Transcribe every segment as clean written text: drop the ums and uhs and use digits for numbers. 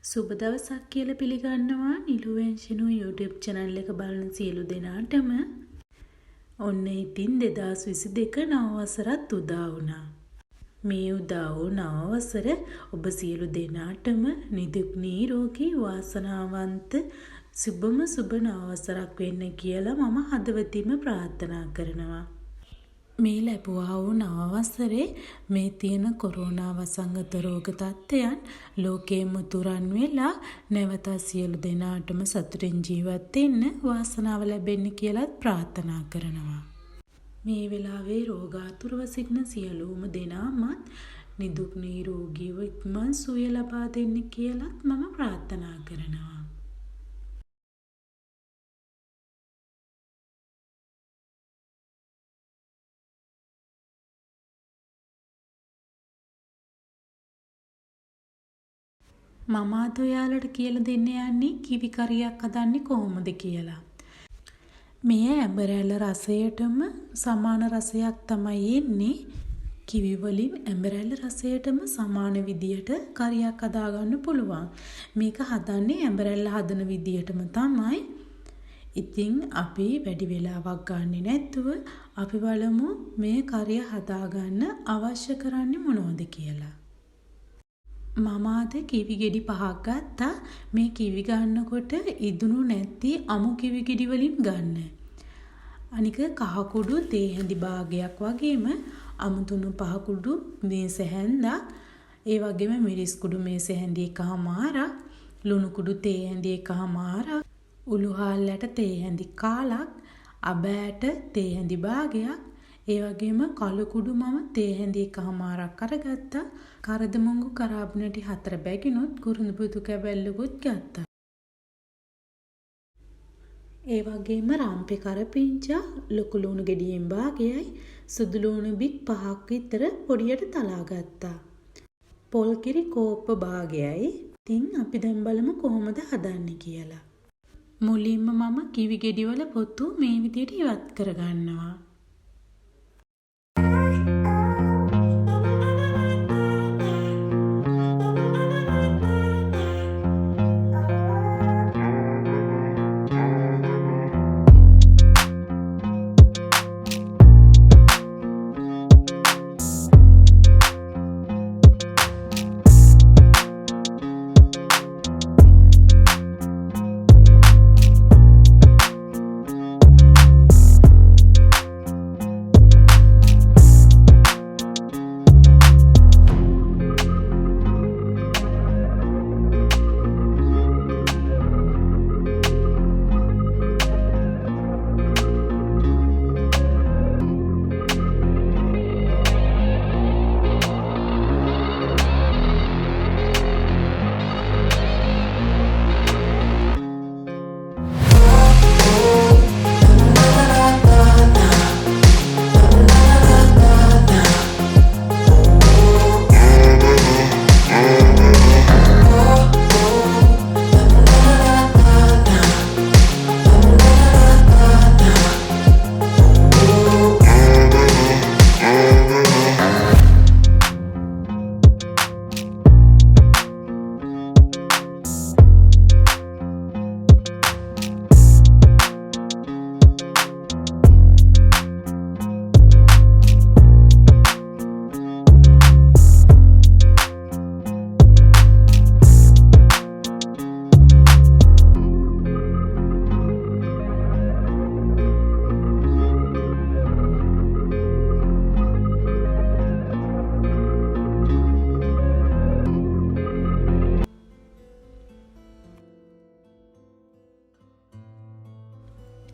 සුබ දවසක් කියලා පිළිගන්නවා නිලුවෙන්ෂිනු YouTube channel එක බලන සියලු දෙනාටම. ඔන්න ඉතින් 2022 නව වසරත් උදා වුණා. මේ උදා වූ නව වසර ඔබ සියලු දෙනාටම නිදුක් නිරෝගී වාසනාවන්ත සුබම සුබ නව වසරක් වෙන්න කියලා මම හදවතින්ම ප්‍රාර්ථනා කරනවා. මේ ලැබුවා වූ නව වසරේ මේ තියෙන කොරෝනා වසංගත රෝග තත්ත්වයන් ලෝකෙම තුරන් වෙලා නැවත සියලු දෙනාටම සතුටින් ජීවත් වෙන්න වාසනාව ලැබෙන්න කියලා ප්‍රාර්ථනා කරනවා. මේ වෙලාවේ රෝගාතුරව සිටින සියලුම දෙනාමත් නිදුක් නිරෝගීව ඉක්මන් සුවය ලබා දෙන්න කියලාත් මම ප්‍රාර්ථනා කරනවා. මම අද ඔයාලට කියලා දෙන්න යන්නේ කිවි කරියක් හදන්නේ කොහොමද කියලා. මේ ඇඹරැල්ල රසයටම සමාන රසයක් තමයි එන්නේ. කිවි වලින් ඇඹරැල්ල රසයටම සමාන විදියට කරියක් හදාගන්න පුළුවන්. මේක හදන්නේ ඇඹරැල්ල හදන විදියටම තමයි. ඉතින් අපි වැඩි වෙලාවක් ගන්නෙ නැතුව අපි බලමු මේ කරිය හදාගන්න අවශ්‍ය කරන්නේ මොනවද කියලා. මම අද කිවි ගෙඩි 5ක් ගත්තා. මේ කිවි ගන්නකොට ඉදුණු නැති අමු කිවි ගෙඩි වලින් ගන්න. අනික කහ කුඩු තේ හැඳි භාගයක් වගේම අමුතුණු පහ කුඩු මේස හැන්දක්, ඒ වගේම මිරිස් කුඩු මේස හැඳි එකමාරක්, ලුණු කුඩු තේ හැඳි එකමාරක්, උළු හාල්ලට තේ හැඳි කාලක්, අබෑට තේ හැඳි භාගයක්, ඒ වගේම කළු කුඩු මම තේ හැඳි එකමාරක් අරගත්තා. කරදමුංගු කරාබුනටි 4 බැගිනුත් කුරුඳු බුදු කැබැල්ලකුත් ගත්තා. ඒ වගේම රම්පේ කරපිංචා ලොකු ලුණු ගෙඩියෙන් භාගයයි, සුදු ලුණු බිත් 5ක් විතර පොඩියට තලා ගත්තා. පොල් කිරි කෝප්ප භාගයයි. ඉතින් අපි දැන් බලමු කොහොමද හදන්නේ කියලා. මුලින්ම මම කිවි ගෙඩි වල පොතු මේ විදිහට ඉවත් කරගන්නවා.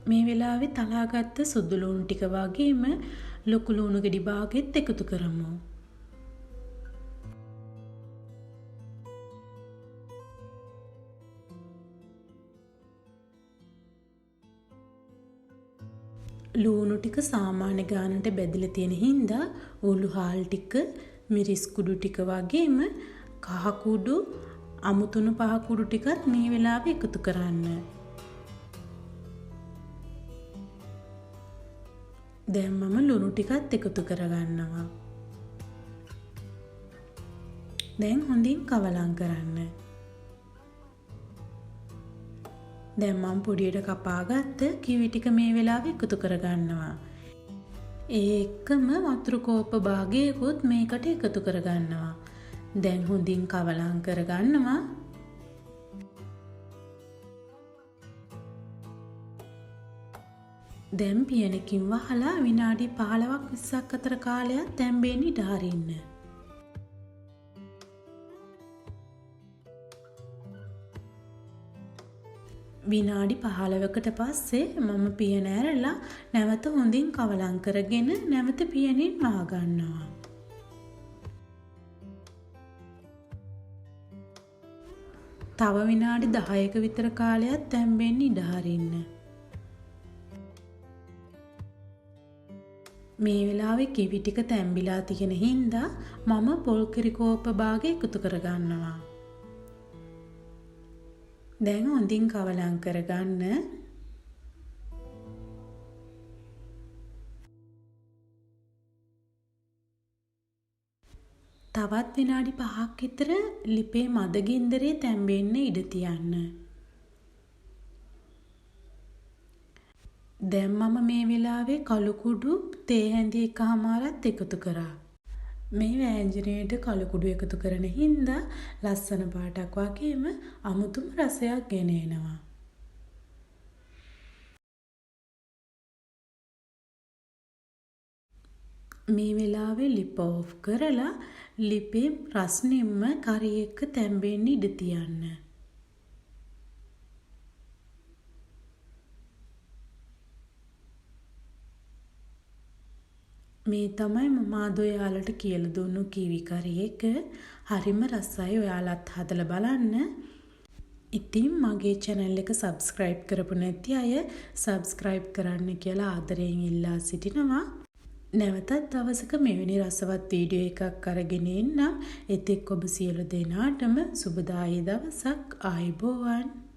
මේ වෙලාවේ තලාගත්ත සුදු ලුණු ටික වගේම ලොකු ලුණු ගෙඩි භාගෙත් එකතු කරමු. ලුණු ටික සාමාන්‍ය ගානට බෙදලා තියෙන හින්දා උළු හාල් ටික, මිරිස් කුඩු ටික වගේම කහ කුඩු, අමුතුණු පහ කුඩු ටිකත් මේ වෙලාවේ එකතු කරන්න. දැන් මම ලුණු ටිකත් එකතු කරගන්නවා. දැන් හොඳින් කවලම් කරන්න. දැන් මම පොඩියට කපාගත්ත කිවි ටික මේ වෙලාවේ එකතු කරගන්නවා. ඒ එක්කම වතුර කෝප්ප භාගයකුත් මේකට එකතු කරගන්නවා. දැන් හොඳින් කවලම් කරගන්නවා. දැන් පියනකින් වහලා විනාඩි 15ක් 20ක් අතර කාලයක් තැම්බෙන්න ඉඩ අරින්න. විනාඩි 15කට පස්සේ මම පියන ඇරලා නැවත හොඳින් කවලම් කරගෙන නැවත පියනින් වහගන්නවා. තව විනාඩි 10ක විතර කාලයක් තැම්බෙන්න ඉඩ අරින්න. මේ වෙලාවේ කිවි ටික තැම්බිලා තියෙන හින්දා මම පොල් කිරි කෝප්ප භාගය එකතු කරගන්නවා. දැන් හොඳින් කවලම් කරගන්න. තවත් විනාඩි 5ක් විතර ලිපේ මද ගින්දරේ තැම්බෙන්න ඉඩ තියන්න. දැන් මම මේ වෙලාවේ කළු කුඩු තේ හැඳි එකමාරක් එකතු කරා. මේ වෑංජනයට කළු කුඩු එකතු කරන හින්දා ලස්සන පාටක් වගේම අමුතුම රසයක් ගෙන එනවා. මේ වෙලාවේ ලිප ඔෆ් කරලා ලිපේ රස්නින්ම කරි එක්ක තැම්බෙන්න ඉඩ තියන්න. මේ තමයි මම අද ඔයාලට කියලා දුන්නු කිවි කරි එක. හරිම රසයි, ඔයාලත් හදලා බලන්න. ඉතින් මගේ channel එක subscribe කරපු නැති අය subscribe කරන්න කියලා ආදරයෙන් ඉල්ලා සිටිනවා. නැවතත් දවසක මෙවැනි රසවත් වීඩියෝ එකක් අරගෙන එන්නම්. එතෙක් ඔබ සියලු දෙනාටම සුබදායී දවසක්. ආයුබෝවන්.